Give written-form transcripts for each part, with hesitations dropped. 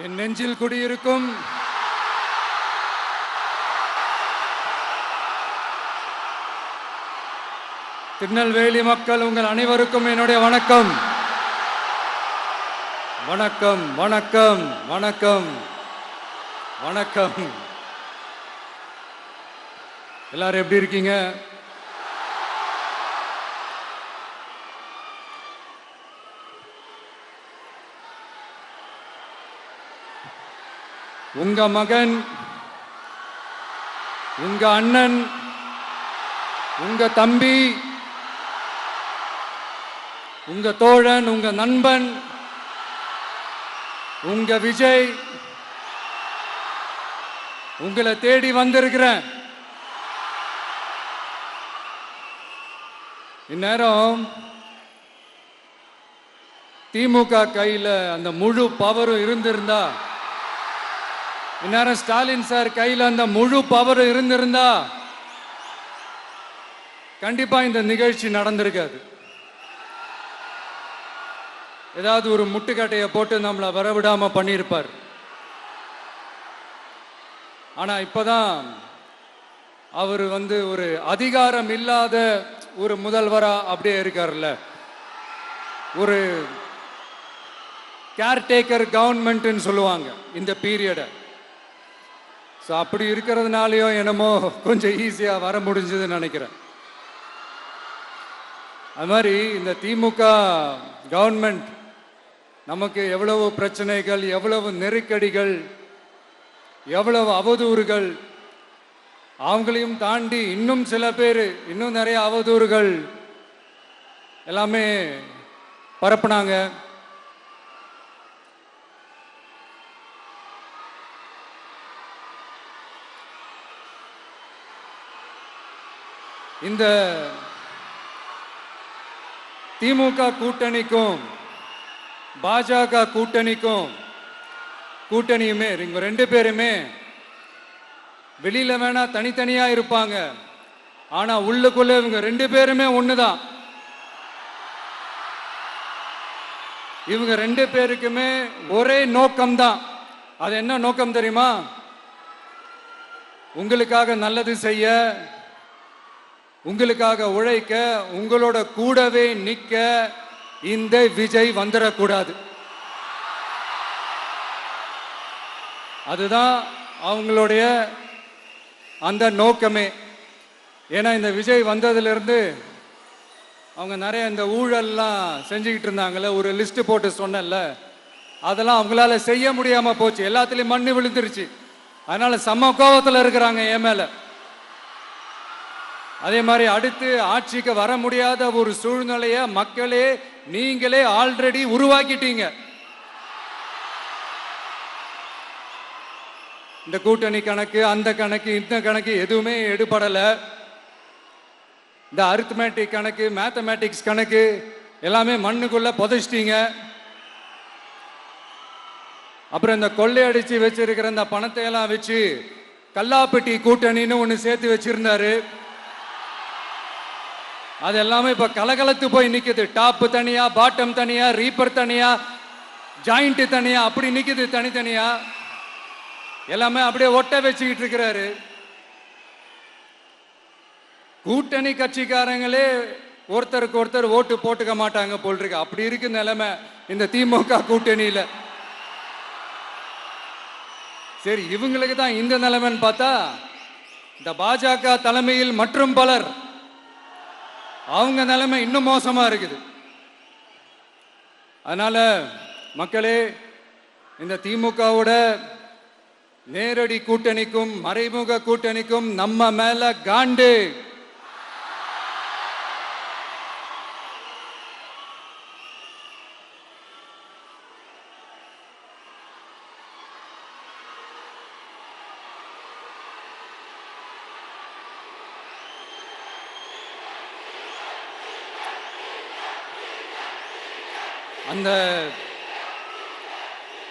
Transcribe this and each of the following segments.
என் நெஞ்சில் குடியிருக்கும் திருநெல்வேலி மக்கள் உங்கள் அனைவருக்கும் என்னுடைய வணக்கம். வணக்கம் வணக்கம் வணக்கம் வணக்கம். எல்லாரும் எப்படி இருக்கீங்க? உங்க மகன், உங்க அண்ணன், உங்க தம்பி, உங்க தோழன், உங்க நண்பன், உங்க விஜய் உங்களை தேடி வந்திருக்கிறேன். இந்நேரம் திமுக கையில் அந்த முழு பவரும் இருந்திருந்தா, இந்நேரம் ஸ்டாலின் சார் கையில் அந்த முழு பவரும் இருந்திருந்தா கண்டிப்பா இந்த நிகழ்ச்சி நடந்திருக்காது. ஏதாவது ஒரு முட்டுக்கட்டையை போட்டு நம்மளை வரவிடாம பண்ணியிருப்பார். ஆனா இப்பதான் அவர் ஒரு அதிகாரம் இல்லாத ஒரு முதல்வரா அப்படியே இருக்கார்ல, ஒரு கேர்டேக்கர் கவர்மெண்ட்னு சொல்லுவாங்க இந்த பீரியடை. ஸோ அப்படி இருக்கிறதுனாலயோ என்னமோ கொஞ்சம் ஈஸியாக வர முடிஞ்சதுன்னு நினைக்கிறேன். அது மாதிரி இந்த திமுக கவர்மெண்ட் நமக்கு எவ்வளவு பிரச்சனைகள், எவ்வளவு நெருக்கடிகள், எவ்வளவு அவதூறுகள், அவங்களையும் தாண்டி இன்னும் சில பேர் இன்னும் நிறைய அவதூறுகள் எல்லாமே பரப்புனாங்க. இந்த திமுக கூட்டணிக்கும் பாஜக கூட்டணியுமே இவங்க ரெண்டு பேருமே வெளியில வேணா தனித்தனியா இருப்பாங்க, ஆனா உள்ளுக்குள்ள இவங்க ரெண்டு பேருமே ஒண்ணுதான். இவங்க ரெண்டு பேருக்குமே ஒரே நோக்கம்தான். அது என்ன நோக்கம் தெரியுமா? உங்களுக்காக நல்லது செய்ய, உங்களுக்காக உழைக்க, உங்களோட கூடவே நிக்க இந்த விஜய் வந்துடக்கூடாது. அதுதான் அவங்களுடைய அந்த நோக்கமே. ஏன்னா இந்த விஜய் வந்ததிலிருந்து அவங்க நிறைய இந்த ஊழல்லாம் செஞ்சுக்கிட்டு இருந்தாங்கல்ல, ஒரு லிஸ்ட் போட்டு சொன்னல, அதெல்லாம் அவங்களால செய்ய முடியாம போச்சு. எல்லாத்துலயும் மண்ணு விழுந்துருச்சு. அதனால செம்ம கோபத்தில் இருக்கிறாங்க என் மேல. அதே மாதிரி அடுத்து ஆட்சிக்கு வர முடியாத ஒரு சூழ்நிலையை மக்களே நீங்களே ஆல்ரெடி உருவாக்கிட்டீங்க. இந்த கூட்டணி கணக்கு, அந்த கணக்கு, இந்த கணக்கு எதுவுமே எடுபடல. இந்த அரித்மேட்டிக் கணக்கு, மேத்தமேட்டிக்ஸ் கணக்கு எல்லாமே மண்ணுக்குள்ள புதைச்சிட்டீங்க. அப்புறம் இந்த கொள்ளையடிச்சு வச்சிருக்கிற இந்த பணத்தை எல்லாம் வச்சு கல்லாப்பட்டி கூட்டணின்னு ஒன்று சேர்த்து வச்சிருந்தாரு. அது எல்லாமே இப்ப கலகலத்து போய் நிக்குது. டாப் தனியா, பாட்டம் தனியா, ரீப்பர் தனியா, ஜாயிண்ட் தனியா, அப்படி நிக்குது தனித்தனியா. எல்லாமே அப்படியே ஒட்ட வச்சுக்கிட்டு இருக்கிறாரு. கூட்டணி கட்சிக்காரங்களே ஒருத்தருக்கு ஒருத்தர் ஓட்டு போட்டுக்க மாட்டாங்க போல் இருக்கு. அப்படி இருக்கு நிலைமை இந்த திமுக கூட்டணியில. சரி, இவங்களுக்கு தான் இந்த நிலைமைன்னு பார்த்தா இந்த பாஜக தலைமையில் மற்றும் பலர் அவங்க நிலைமை இன்னும் மோசமா இருக்குது. அதனால மக்களே, இந்த திமுகவோட நேரடி கூட்டணிக்கும் மறைமுக கூட்டணிக்கும் நம்ம மேல காண்டு.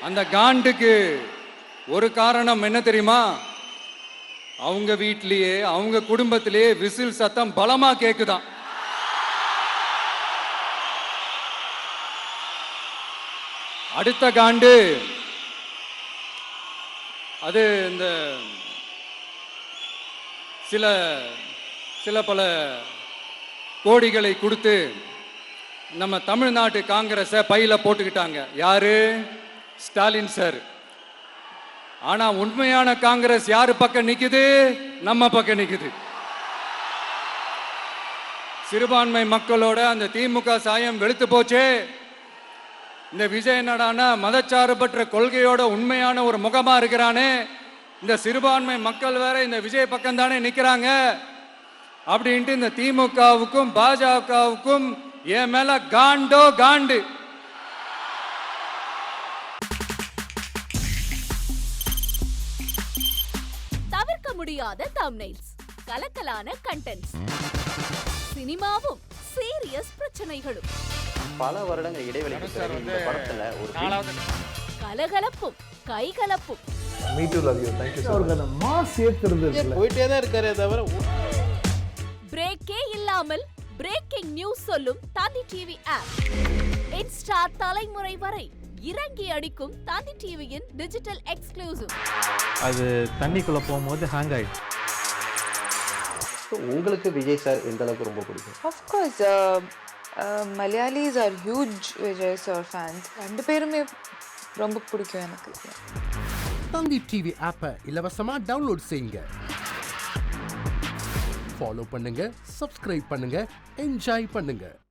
அந்த காண்டுக்கு ஒரு காரணம் என்ன தெரியுமா? அவங்க வீட்டிலேயே, அவங்க குடும்பத்திலேயே விசில் சத்தம் பலமா கேக்குதான். அடுத்த காண்டு அது இந்த சில சில பல கோடிகளை கொடுத்து நம்ம தமிழ்நாட்டு காங்கிரஸை பையில போட்டுக்கிட்டாங்க. யாரு? ஸ்டாலின் சார். ஆனா உண்மையான காங்கிரஸ் யாரு பக்கம் நிக்குது? நம்ம பக்கம் நிக்குது. சிறுபான்மை மக்களோட அந்த திமுக சாயம் வெளுத்து போச்சே. இந்த விஜய் என்னடானா மதச்சார்பற்ற கொள்கையோட உண்மையான ஒரு முகமா இருக்கிறானே. இந்த சிறுபான்மை மக்கள் வேற இந்த விஜய் பக்கம் தானே நிக்கிறாங்க அப்படின்ட்டு இந்த திமுகவுக்கும் பாஜகவுக்கும் என் மேல காண்டோ காண்டு. தவிர்க்க முடியாத தம்ப்நெயில்ஸ், கலக்கலான கண்டென்ட்ஸ், சினிமாவும் சீரியஸ் பிரச்சனைகளும், பல வருடங்கள் இடைவெளிக்கு பிறகு இந்த படத்துல ஒரு கலகலப்பும் கைகலப்பும், போயிட்டே தான் இருக்காரே தவிர பிரேக்கே இல்லாமல் பிரேக்கிங் நியூஸ் சொல்லும் தந்தி டிவி ஆப். இன்ஸ்டா தலைமுறை வரை இறங்கி அடிக்கும் தந்தி டிவியின் டிஜிட்டல் எக்ஸ்க்ளூசிவ். அது தண்ணிக்குள்ள போகும்போது ஹேங் ஆயிடுச்சு. உங்களுக்கு விஜய் சார் எந்த அளவுக்கு ரொம்ப பிடிக்கும்? Of course, Malayalis are huge Vijay sir fans. ரெண்டு பேருமே ரொம்ப பிடிக்கும் எனக்கு. தந்தி டிவி ஆப்பை இலவசமா டவுன்லோட் செய்யுங்க. ஃபாலோ பண்ணுங்க, சப்ஸ்கிரைப் பண்ணுங்க, என்ஜாய் பண்ணுங்க.